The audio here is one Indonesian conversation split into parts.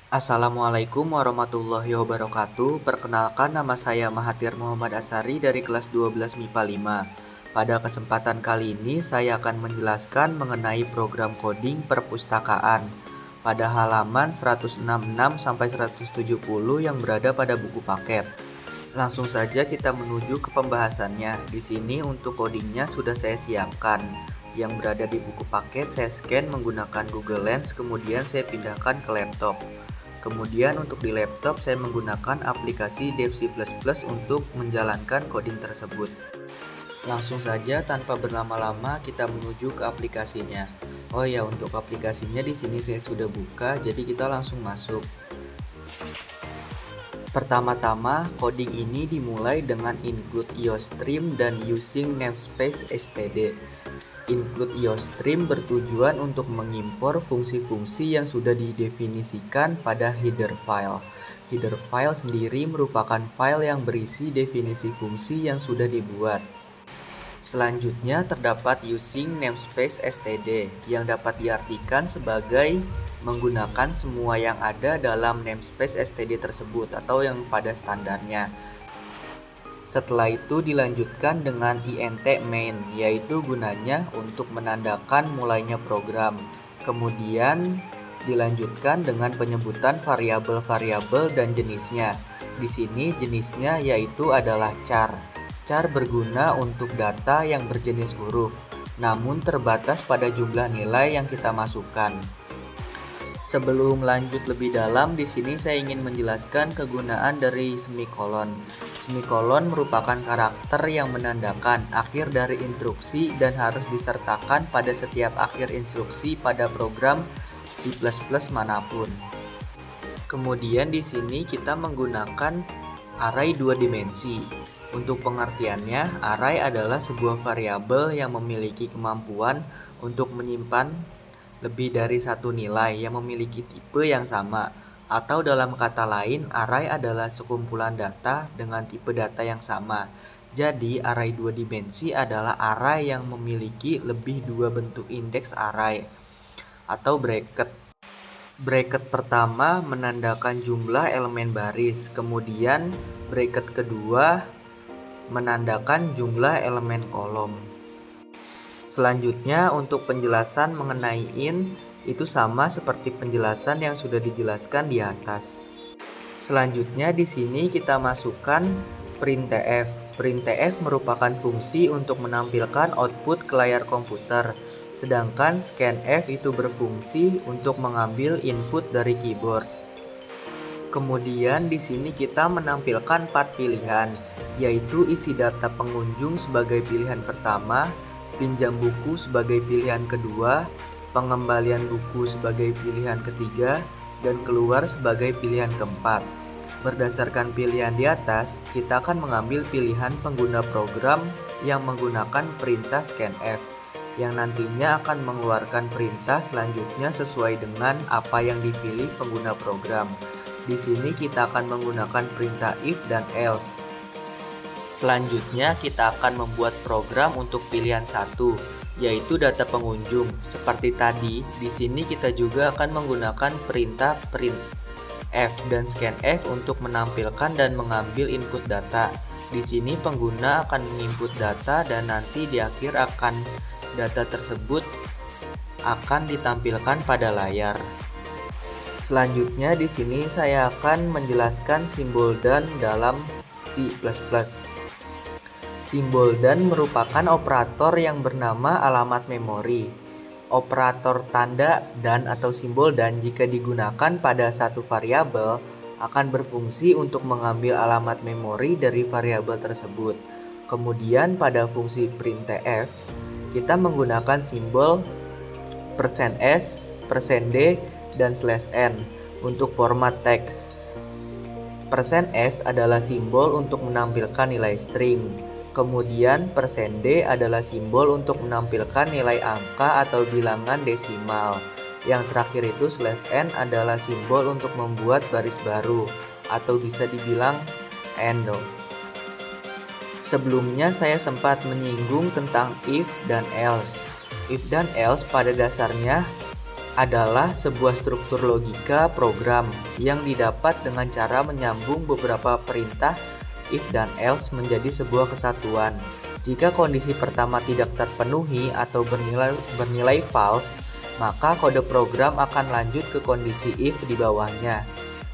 Assalamualaikum warahmatullahi wabarakatuh. Perkenalkan, nama saya Mahathir Muhammad Asari dari kelas 12 MIPA 5. Pada kesempatan kali ini saya akan menjelaskan mengenai program coding perpustakaan pada halaman 166 sampai 170 yang berada pada buku paket. Langsung saja kita menuju ke pembahasannya. Di sini untuk codingnya sudah saya siapkan. Yang berada di buku paket saya scan menggunakan Google Lens, kemudian saya pindahkan ke laptop. Kemudian untuk di laptop saya menggunakan aplikasi DevC++ untuk menjalankan coding tersebut. Langsung saja tanpa berlama-lama kita menuju ke aplikasinya. Oh ya, untuk aplikasinya di sini saya sudah buka, jadi kita langsung masuk. Pertama-tama, coding ini dimulai dengan include IOStream dan using namespace std. Include IOStream bertujuan untuk mengimpor fungsi-fungsi yang sudah didefinisikan pada header file. Header file sendiri merupakan file yang berisi definisi fungsi yang sudah dibuat. Selanjutnya terdapat using namespace std yang dapat diartikan sebagai menggunakan semua yang ada dalam namespace std tersebut atau yang pada standarnya. Setelah itu dilanjutkan dengan int main, yaitu gunanya untuk menandakan mulainya program. Kemudian dilanjutkan dengan penyebutan variabel-variabel dan jenisnya. Di sini jenisnya yaitu adalah char. Char berguna untuk data yang berjenis huruf, namun terbatas pada jumlah nilai yang kita masukkan. Sebelum lanjut lebih dalam, di sini saya ingin menjelaskan kegunaan dari semikolon. Semikolon merupakan karakter yang menandakan akhir dari instruksi dan harus disertakan pada setiap akhir instruksi pada program C++ manapun. Kemudian di sini kita menggunakan array 2 dimensi. Untuk pengertiannya, array adalah sebuah variabel yang memiliki kemampuan untuk menyimpan lebih dari satu nilai yang memiliki tipe yang sama. Atau dalam kata lain, array adalah sekumpulan data dengan tipe data yang sama. Jadi, array 2 dimensi adalah array yang memiliki lebih dua bentuk indeks array atau bracket. Bracket pertama menandakan jumlah elemen baris, kemudian bracket kedua menandakan jumlah elemen kolom. Selanjutnya untuk penjelasan mengenai int itu sama seperti penjelasan yang sudah dijelaskan di atas. Selanjutnya di sini kita masukkan printf. Printf merupakan fungsi untuk menampilkan output ke layar komputer, sedangkan scanf itu berfungsi untuk mengambil input dari keyboard. Kemudian di sini kita menampilkan 4 pilihan, yaitu isi data pengunjung sebagai pilihan pertama, pinjam buku sebagai pilihan kedua, pengembalian buku sebagai pilihan ketiga, dan keluar sebagai pilihan keempat. Berdasarkan pilihan di atas, kita akan mengambil pilihan pengguna program yang menggunakan perintah scanf, yang nantinya akan mengeluarkan perintah selanjutnya sesuai dengan apa yang dipilih pengguna program. Di sini kita akan menggunakan perintah if dan else. Selanjutnya kita akan membuat program untuk pilihan satu, yaitu data pengunjung. Seperti tadi, di sini kita juga akan menggunakan perintah printf dan scanf untuk menampilkan dan mengambil input data. Di sini pengguna akan menginput data dan nanti di akhir data tersebut akan ditampilkan pada layar. Selanjutnya di sini saya akan menjelaskan simbol dan dalam C++. Simbol dan merupakan operator yang bernama alamat memori. Operator tanda dan atau simbol dan jika digunakan pada satu variabel akan berfungsi untuk mengambil alamat memori dari variabel tersebut. Kemudian pada fungsi printf kita menggunakan simbol %s, %d, dan /n untuk format teks. %s adalah simbol untuk menampilkan nilai string. Kemudian %d adalah simbol untuk menampilkan nilai angka atau bilangan desimal. Yang terakhir itu /n adalah simbol untuk membuat baris baru atau bisa dibilang end. Sebelumnya saya sempat menyinggung tentang if dan else. If dan else pada dasarnya adalah sebuah struktur logika program yang didapat dengan cara menyambung beberapa perintah if dan else menjadi sebuah kesatuan. Jika kondisi pertama tidak terpenuhi atau bernilai false, maka kode program akan lanjut ke kondisi if di bawahnya.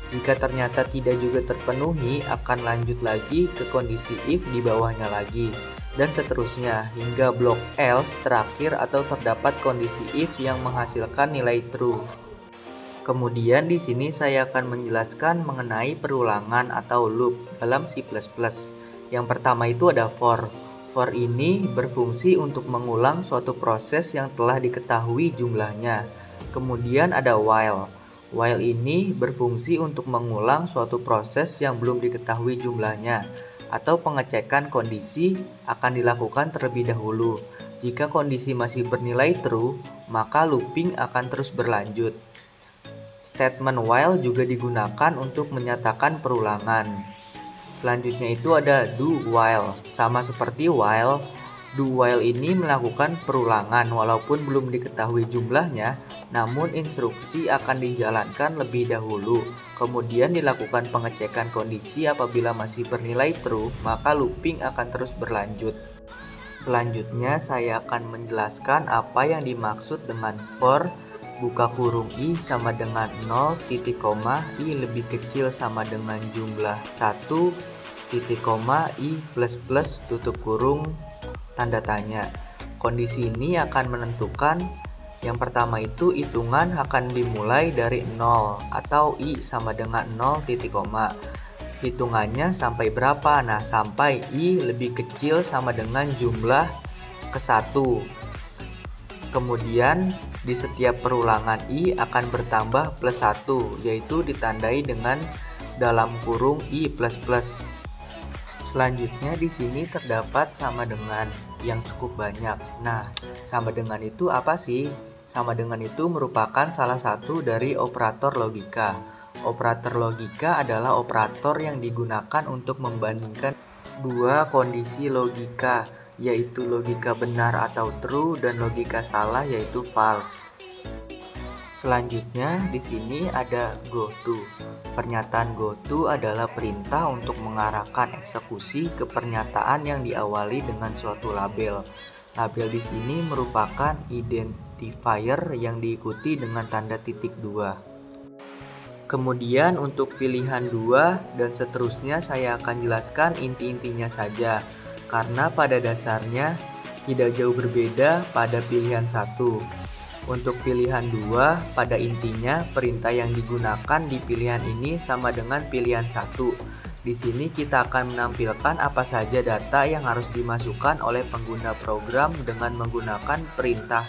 Jika ternyata tidak juga terpenuhi, akan lanjut lagi ke kondisi if di bawahnya lagi, dan seterusnya hingga blok else terakhir atau terdapat kondisi if yang menghasilkan nilai true. Kemudian di sini saya akan menjelaskan mengenai perulangan atau loop dalam C++. Yang pertama itu ada for. For ini berfungsi untuk mengulang suatu proses yang telah diketahui jumlahnya. Kemudian ada while. While ini berfungsi untuk mengulang suatu proses yang belum diketahui jumlahnya, atau pengecekan kondisi akan dilakukan terlebih dahulu. Jika kondisi masih bernilai true, maka looping akan terus berlanjut. Statement while juga digunakan untuk menyatakan perulangan. Selanjutnya itu ada do while. Sama seperti while, do while ini melakukan perulangan walaupun belum diketahui jumlahnya, namun instruksi akan dijalankan lebih dahulu. Kemudian dilakukan pengecekan kondisi apabila masih bernilai true, maka looping akan terus berlanjut. Selanjutnya saya akan menjelaskan apa yang dimaksud dengan for buka kurung i sama dengan 0, titik koma, i lebih kecil sama dengan jumlah 1, titik koma, i plus plus, tutup kurung, tanda tanya. Kondisi ini akan menentukan yang pertama itu hitungan akan dimulai dari 0 atau i sama dengan 0 titik koma. Hitungannya sampai berapa? Nah, sampai i lebih kecil sama dengan jumlah ke 1. Kemudian di setiap perulangan i akan bertambah plus 1, yaitu ditandai dengan dalam kurung i plus plus. Selanjutnya di sini terdapat sama dengan yang cukup banyak. Nah, sama dengan itu apa sih? Sama dengan itu merupakan salah satu dari operator logika. Operator logika adalah operator yang digunakan untuk membandingkan dua kondisi logika, yaitu logika benar atau true dan logika salah yaitu false. Selanjutnya di sini ada goto. Pernyataan goto adalah perintah untuk mengarahkan eksekusi ke pernyataan yang diawali dengan suatu label. Label di sini merupakan identifier yang diikuti dengan tanda titik 2. Kemudian untuk pilihan 2 dan seterusnya saya akan jelaskan inti-intinya saja, karena pada dasarnya tidak jauh berbeda pada pilihan 1. Untuk pilihan 2, pada intinya perintah yang digunakan di pilihan ini sama dengan pilihan 1. Di sini kita akan menampilkan apa saja data yang harus dimasukkan oleh pengguna program dengan menggunakan perintah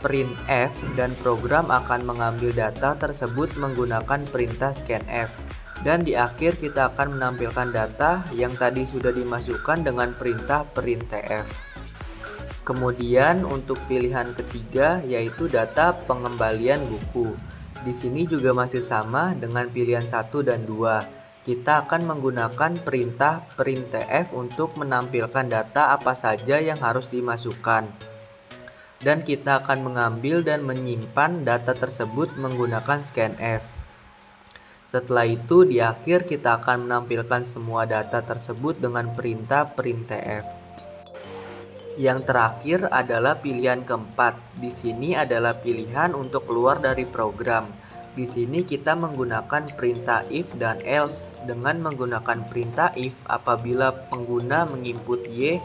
printf, dan program akan mengambil data tersebut menggunakan perintah scanf. Dan di akhir kita akan menampilkan data yang tadi sudah dimasukkan dengan perintah printf. Kemudian untuk pilihan ketiga yaitu data pengembalian buku. Di sini juga masih sama dengan pilihan 1 dan 2. Kita akan menggunakan perintah printf untuk menampilkan data apa saja yang harus dimasukkan. Dan kita akan mengambil dan menyimpan data tersebut menggunakan scanf. Setelah itu di akhir kita akan menampilkan semua data tersebut dengan perintah printf. Yang terakhir adalah pilihan keempat. Di sini adalah pilihan untuk keluar dari program. Di sini kita menggunakan perintah if dan else. Dengan menggunakan perintah if, apabila pengguna menginput y,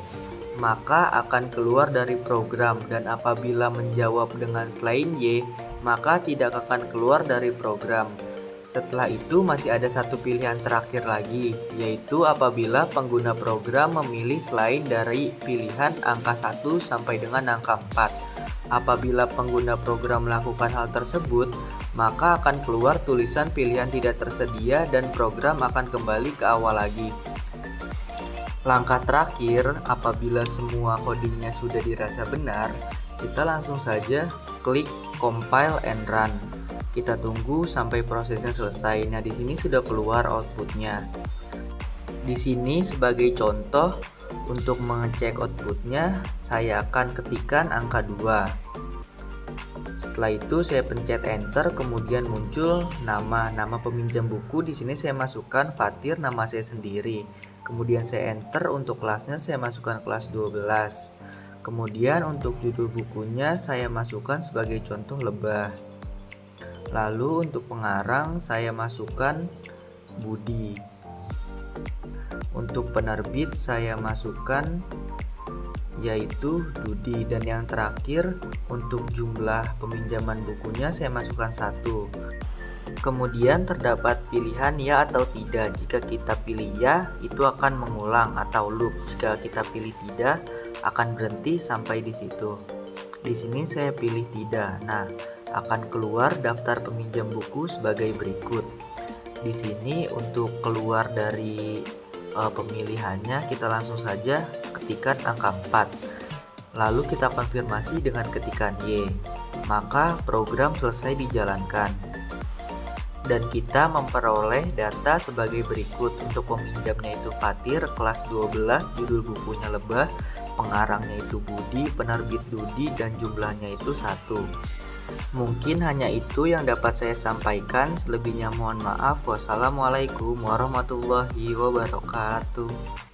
maka akan keluar dari program, dan apabila menjawab dengan selain y, maka tidak akan keluar dari program. Setelah itu masih ada satu pilihan terakhir lagi, yaitu apabila pengguna program memilih selain dari pilihan angka 1 sampai dengan angka 4. Apabila pengguna program melakukan hal tersebut, maka akan keluar tulisan pilihan tidak tersedia dan program akan kembali ke awal lagi. Langkah terakhir, apabila semua codingnya sudah dirasa benar, kita langsung saja klik compile and run. Kita tunggu sampai prosesnya selesai. Nah, di sini sudah keluar outputnya. Di sini sebagai contoh, untuk mengecek outputnya, saya akan ketikkan angka 2. Setelah itu saya pencet enter, kemudian muncul nama peminjam buku. Di sini saya masukkan Fatir, nama saya sendiri. Kemudian saya enter, untuk kelasnya saya masukkan kelas 12. Kemudian untuk judul bukunya saya masukkan sebagai contoh lebah. Lalu untuk pengarang saya masukkan Budi. Untuk penerbit saya masukkan yaitu Dudi, dan yang terakhir untuk jumlah peminjaman bukunya saya masukkan 1. Kemudian terdapat pilihan ya atau tidak. Jika kita pilih ya, itu akan mengulang atau loop. Jika kita pilih tidak, akan berhenti sampai di situ. Di sini saya pilih tidak. Nah, akan keluar daftar peminjam buku sebagai berikut. Di sini untuk keluar dari pemilihannya, kita langsung saja ketikan angka 4. Lalu kita konfirmasi dengan ketikan Y. Maka program selesai dijalankan. Dan kita memperoleh data sebagai berikut. Untuk peminjamnya itu Fatir, kelas 12, judul bukunya lebah, pengarangnya itu Budi, penerbit Dudi, dan jumlahnya itu 1. Mungkin hanya itu yang dapat saya sampaikan. Selebihnya mohon maaf. Wassalamualaikum warahmatullahi wabarakatuh.